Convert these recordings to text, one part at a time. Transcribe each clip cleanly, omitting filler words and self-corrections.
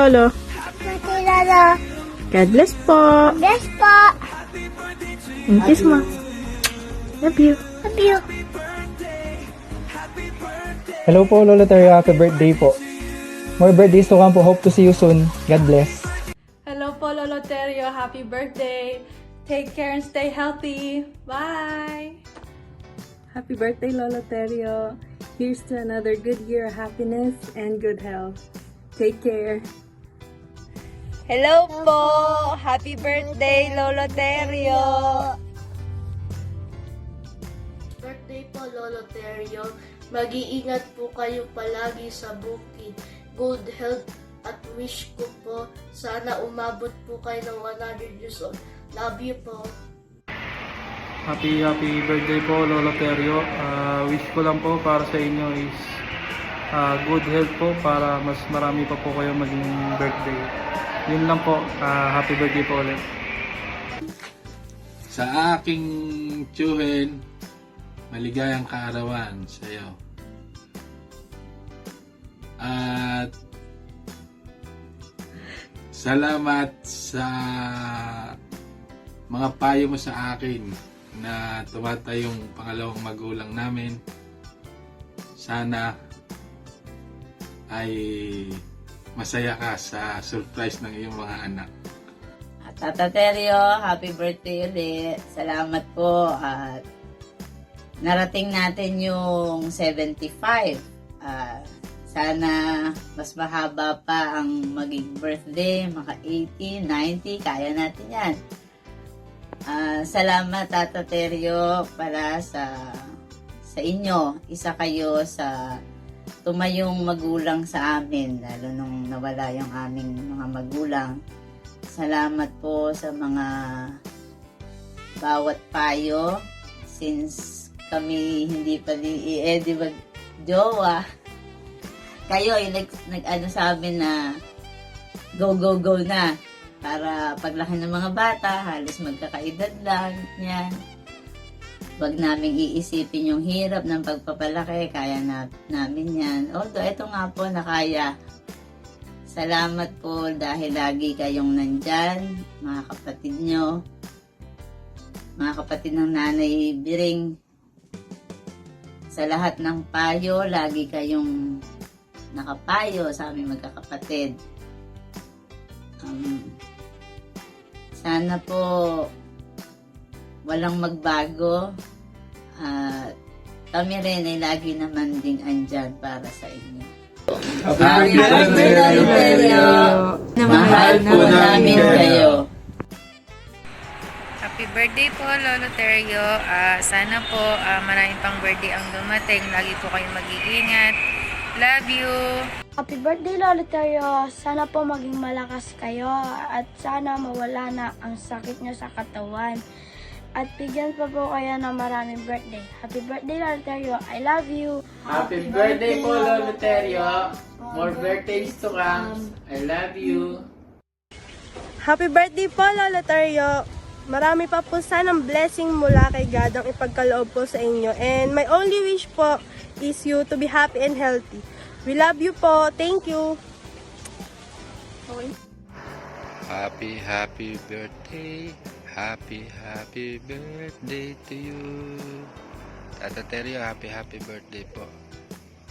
Lolo. Birthday, Lolo. God bless po. Bless po. And kiss mo. Love you. Love you. Hello po, Lolo Terry. Happy birthday po. More birthdays to come po. Hope to see you soon. God bless. Hello po, Lolo Terio. Happy birthday. Take care and stay healthy. Bye! Happy birthday, Lolo Terio. Here's to another good year of happiness and good health. Take care. Hello po! Happy birthday, Lolo Terio! Birthday po, Lolo Terio. Mag-iingat po kayo palagi sa bukid. Good health at wish ko po sana umabot po kayo ng 100 years old. Love you po. Happy birthday po, Lolo Terio. Wish ko lang po para sa inyo is good health po para mas marami pa po kayo maging birthday. Yun lang po. Happy birthday po ulit. Sa aking tiyuhin, maligayang kaarawan sa iyo. At salamat sa mga payo mo sa akin na tumatayong pangalawang magulang namin. Sana ay masaya ka sa surprise ng iyong mga anak. Tata Terio, happy birthday ulit. Salamat po at narating natin yung 75. Sana mas mahaba pa ang maging birthday, maka 80, 90, kaya natin yan. Salamat Tata Terio para sa inyo. Isa kayo sa tumayong magulang sa amin, lalo nung nawala yung aming mga magulang. Salamat po sa mga bawat payo since kami hindi pa di mag-jowa. Kayo yung nag-ano sa amin na go na para paglaki ng mga bata, halos magkakaedad lang yan. Huwag naming iisipin yung hirap ng pagpapalaki, kaya namin yan. Although ito nga po nakaya. Salamat po dahil lagi kayong nandyan, mga kapatid nyo, mga kapatid ng Nanay Biring. Sa lahat ng payo, lagi kayong nakapayo sa aming magkakapatid. Sana po walang magbago at kami rin ay lagi naman ding andyan para sa inyo. Happy birthday, Lolo Terio! Mahal po namin kayo. Happy birthday po, Lolo Terio. Sana po maraming pang birthday ang dumating. Lagi po kayong mag-iingat. Love you! Happy birthday, Lolo Terio. Sana po maging malakas kayo at sana mawala na ang sakit nyo sa katawan. At bigyan pa po kayo ng maraming birthday. Happy birthday, Lolo Terio. I love you. Happy birthday po, Lolo Terio. More birthdays to come. I love you. Happy birthday po, Lolo Terio. Marami pa po sanang blessing mula kay God ang ipagkaloob po sa inyo. And my only wish po is you to be happy and healthy. We love you po. Thank you. Okay. Happy birthday. Happy birthday to you. Tata Terio, happy birthday po.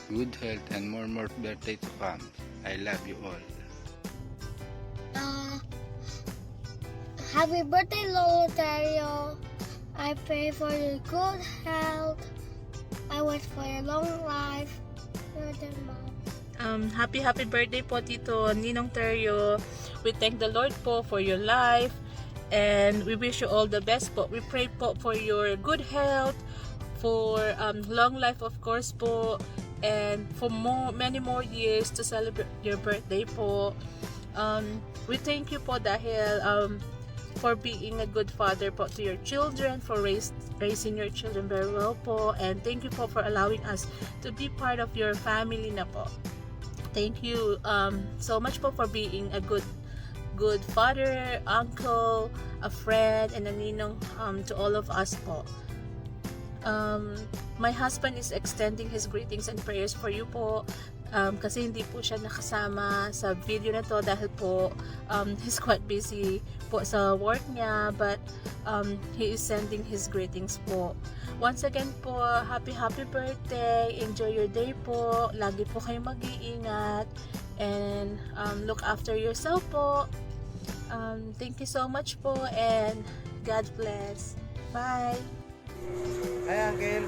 Good health and more birthday to come. I love you all. Happy birthday, Lolo Terio. I pray for your good health. I wish for your long life. You're the mom. Happy birthday po, Tito Ninong Terio. We thank the Lord po for your life. And we wish you all the best po. We pray po for your good health, for long life of course po, and for many more years to celebrate your birthday po. We thank you po dahil for being a good father po to your children, for raising your children very well po, and thank you po for allowing us to be part of your family na po. Thank you so much po for being a good father, uncle, a friend, and a ninong to all of us po. My husband is extending his greetings and prayers for you po. kasi hindi po siya nakasama sa video na to dahil po he's quite busy po sa work niya, but he is sending his greetings po. Once again po, happy birthday, enjoy your day po, lagi po kayong mag-iingat, and look after yourself po. Thank you so much po, and God bless. Bye! Hi Uncle,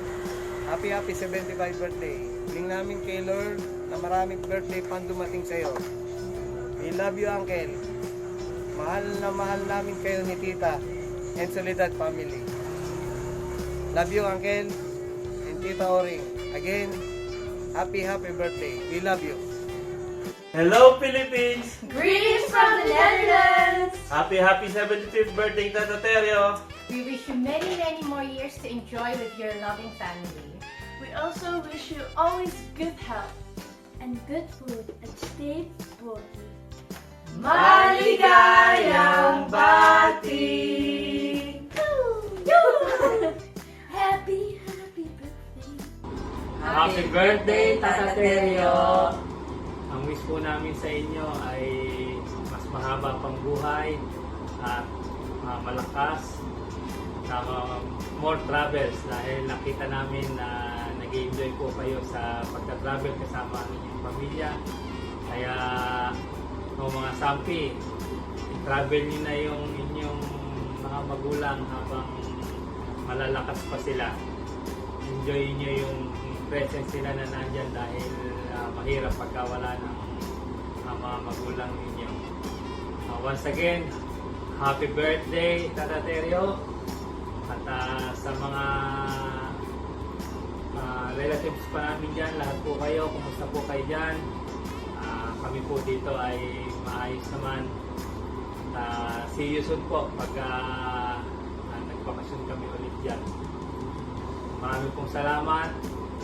happy 75 birthday. Hiling namin kay Lord na maraming birthday pang dumating sa'yo. We love you Uncle. Mahal na mahal namin kayo ni Tita and Soledad family. Love you Uncle and Tita Oring. Again, happy birthday. We love you. Hello Philippines! Greetings from the Netherlands! Happy 75th birthday, Tata Teryo! We wish you many, many more years to enjoy with your loving family. We also wish you always good health. And good food and stay sporty. Maligayang bati! Happy birthday. Happy birthday, Tata Teryo! Ang wish po namin sa inyo ay mas mahaba pang buhay at malakas, more travels, dahil nakita namin na nag-enjoy po kayo sa pagka-travel kasama ang inyong pamilya. Kaya mga sampi, i-travel nyo na yung inyong mga magulang habang malalakas pa sila. Enjoy nyo yung presence nila na nandyan dahil mahirap pagkawala ng mga magulang ninyo. Once again, happy birthday, Tata Teryo! At sa mga relatives pa namin dyan, lahat po kayo, kumusta po kayo dyan? Kami po dito ay maayos naman. See you soon po pag nagpakasyon kami ulit dyan. Maraming pong salamat.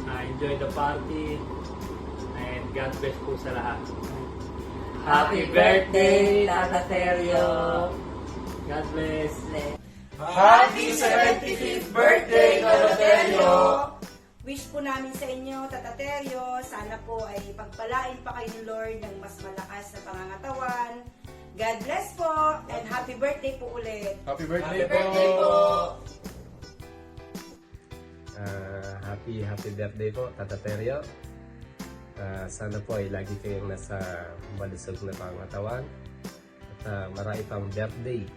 Enjoy the party. And God bless po sa lahat. Happy birthday, Tata Teryo! God bless. Happy 75th birthday, Tata Teryo! Wish po namin sa inyo, Tata Teryo, sana po ay pagpalain pa kayo ni Lord ng mas malakas na pangangatawan. God bless po, and happy birthday po ulit. Happy birthday, po! Happy birthday po, Tata Teryo. Sana po ay lagi kayong nasa malusog na pangangatawan at marami pang birthday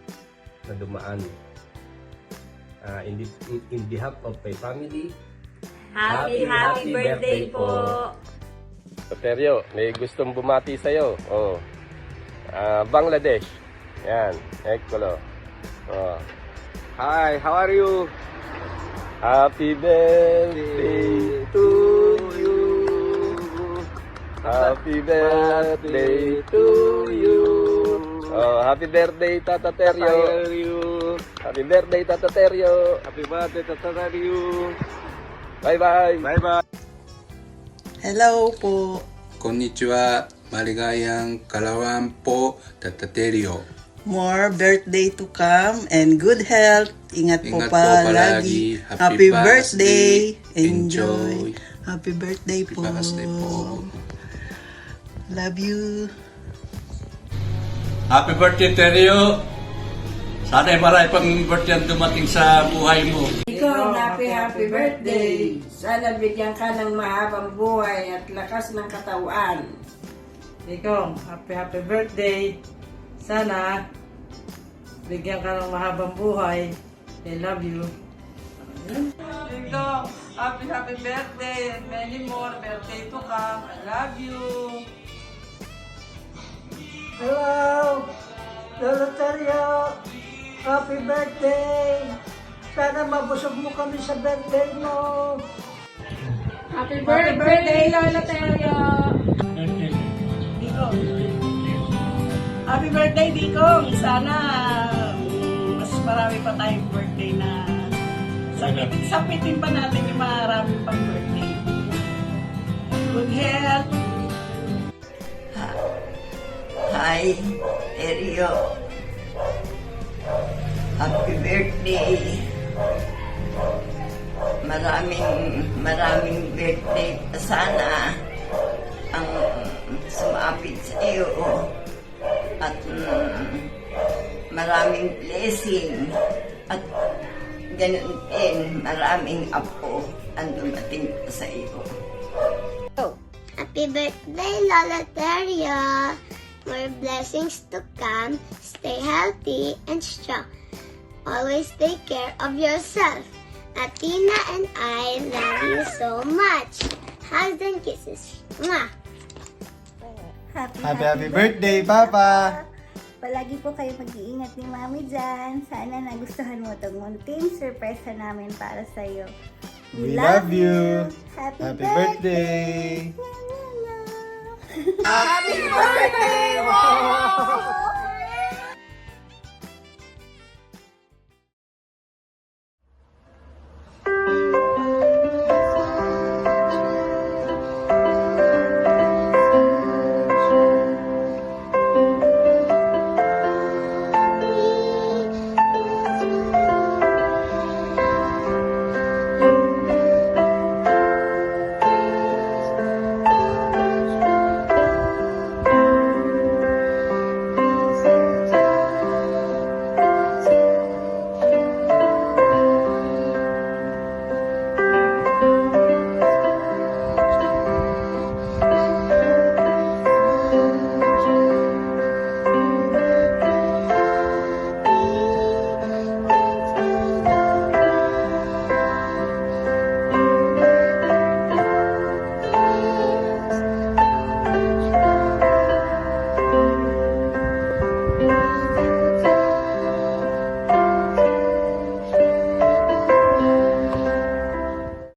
na dumaan. In behalf of my family, Happy birthday po! Teryo, may gustong bumati sa'yo. Bangladesh. Yan, Ekolo. Hi, how are you? Happy birthday to you. Happy birthday to you. Happy birthday, Tata Teryo. Happy birthday, Tata Teryo. Happy birthday, Tata Teryo. Bye-bye. Bye-bye. Hello po. Konnichiwa. Maligayang Kalawan po, Tata Teryo. More birthday to come and good health. Ingat po palagi. Happy birthday. Enjoy. Happy birthday po. Love you. Happy birthday, Teryo. Sana'y marami pang birthday ang dumating sa buhay mo. Ikaw, happy birthday. Sana bigyan ka ng mahabang buhay at lakas ng katawan. Ikaw, happy birthday. Sana bigyan ka ng mahabang buhay. I love you. Ikaw, happy birthday and many more birthday to come. I love you. Hello, Lolo Teryo. Happy birthday. Sana mabusog mo kami sa birthday mo. Happy birthday, Lola Teryo! Happy birthday, Dikong! Sana mas marami pa tayong birthday na sapitin pa natin yung marami pang birthday. Good health! Hi, Teryo. Happy birthday. Maraming birthday pa sana ang iyo at maraming blessing at ganun din maraming apo ang dumating sa iyo. Happy birthday, Lola Terrio! More blessings to come. Stay healthy and strong. Always take care of yourself. Athena and I love you so much. Hugs and kisses. Mwah! Happy birthday, Papa! Palagi po kayo mag-iingat ni Mami dyan. Sana nagustuhan mo itong munting surpresa namin para sa'yo. We love you! Happy birthday! Happy birthday! Wow!